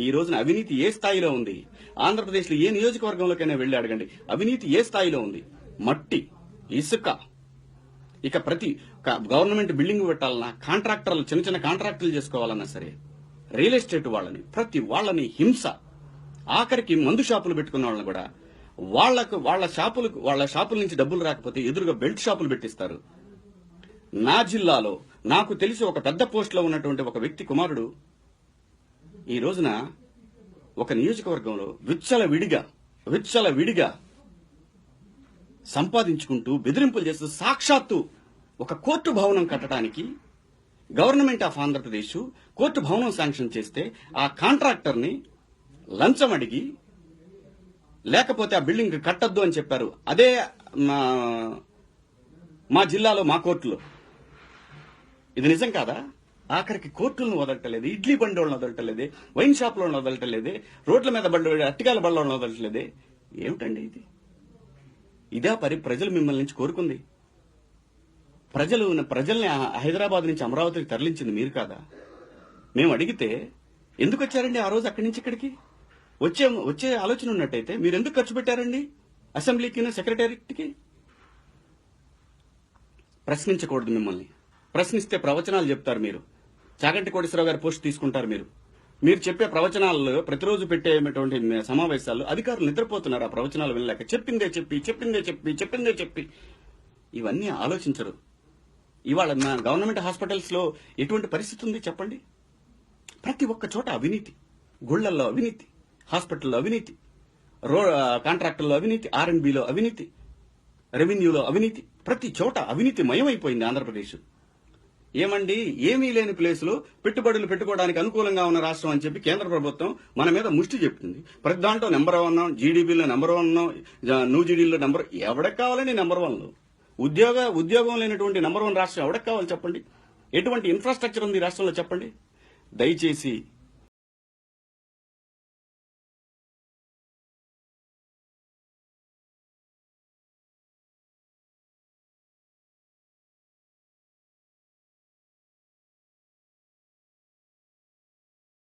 ఈ రోజున అవినీతి ఏ స్థాయిలో ఉంది? ఆంధ్రప్రదేశ్లో ఏ నియోజకవర్గంలోకైనా వెళ్లి అడగండి, అవినీతి ఏ స్థాయిలో ఉంది? మట్టి, ఇసుక, ఇక ప్రతి గవర్నమెంట్ బిల్డింగ్ పెట్టాలన్నా, కాంట్రాక్టర్లు చిన్న చిన్న కాంట్రాక్టర్లు చేసుకోవాలన్నా సరే, రియల్ ఎస్టేట్ వాళ్ళని, ప్రతి వాళ్ళని హింస. ఆఖరికి మందు షాపులు పెట్టుకున్న వాళ్ళని కూడా వాళ్ళ షాపుల నుంచి డబ్బులు రాకపోతే ఎదురుగా బెల్ట్ షాపులు పెట్టిస్తారు. నా జిల్లాలో నాకు తెలిసి ఒక పెద్ద పోస్ట్ లో ఉన్నటువంటి ఒక వ్యక్తి కుమారుడు ఈ రోజున ఒక నియోజకవర్గంలో విచ్చలవిడిగా సంపాదించుకుంటూ బెదిరింపులు చేస్తూ సాక్షాత్తు ఒక కోర్టు భవనం కట్టడానికి గవర్నమెంట్ ఆఫ్ ఆంధ్రప్రదేశ్ కోర్టు భవనం శాంక్షన్ చేస్తే ఆ కాంట్రాక్టర్ ని లంచం అడిగి లేకపోతే ఆ బిల్డింగ్ కట్టద్దు అని చెప్పారు. అదే మా జిల్లాలో మా కోర్టులో. ఇది నిజం కాదా? ఆఖరికి కోర్టులను వదలటలేదు, ఇడ్లీ బండి వాళ్ళని వదలటలేదే, వైన్ షాపులను వదలటలేదే, రోడ్ల మీద అట్టికాల బళ్ళని వదలటలేదే. ఏమిటండి ఇది? ఇదే ప్రజలు మిమ్మల్ని నుంచి కోరుకుంది. ప్రజల్ని హైదరాబాద్ నుంచి అమరావతికి తరలించింది మీరు కాదా? మేము అడిగితే ఎందుకు వచ్చారండి ఆ రోజు అక్కడి నుంచి ఇక్కడికి? వచ్చే ఆలోచన ఉన్నట్టయితే మీరు ఎందుకు ఖర్చు పెట్టారండి అసెంబ్లీకి, సెక్రటేరియట్కి? ప్రశ్నించకూడదు మిమ్మల్ని. ప్రశ్నిస్తే ప్రవచనాలు చెప్తారు మీరు. చాగంటి కోటేశ్వరరావు గారి పోస్ట్ తీసుకుంటారు మీరు చెప్పే ప్రవచనాల్లో ప్రతిరోజు పెట్టేటువంటి సమావేశాల్లో అధికారులు నిద్రపోతున్నారు ఆ ప్రవచనాలు వినలేక. చెప్పిందే చెప్పి ఇవన్నీ ఆలోచించరు. ఇవాళ మా గవర్నమెంట్ హాస్పిటల్స్ లో ఎటువంటి పరిస్థితి ఉంది చెప్పండి? ప్రతి ఒక్క చోట అవినీతి. గుళ్లల్లో అవినీతి, హాస్పిటల్లో అవినీతి, కాంట్రాక్టర్లో అవినీతి, R&Bలో అవినీతి, రెవెన్యూలో అవినీతి. ప్రతి చోట అవినీతి మయమైపోయింది ఆంధ్రప్రదేశ్. ఏమండి, ఏమీ లేని ప్లేసులో పెట్టుబడులు పెట్టుకోవడానికి అనుకూలంగా ఉన్న రాష్ట్రం అని చెప్పి కేంద్ర ప్రభుత్వం మన మీద ముష్టి చెప్తుంది. ప్రతి దాంట్లో నెంబర్ 1, జీడీపీలో నెంబర్ 1, నూజిడీలో నెంబర్. ఎవరికి కావాలండి నెంబర్ 1? ఉద్యోగం లేనటువంటి నెంబర్ 1 రాష్ట్రం ఎవరికి కావాలి చెప్పండి? ఎటువంటి ఇన్ఫ్రాస్ట్రక్చర్ ఉంది రాష్ట్రంలో చెప్పండి? దయచేసి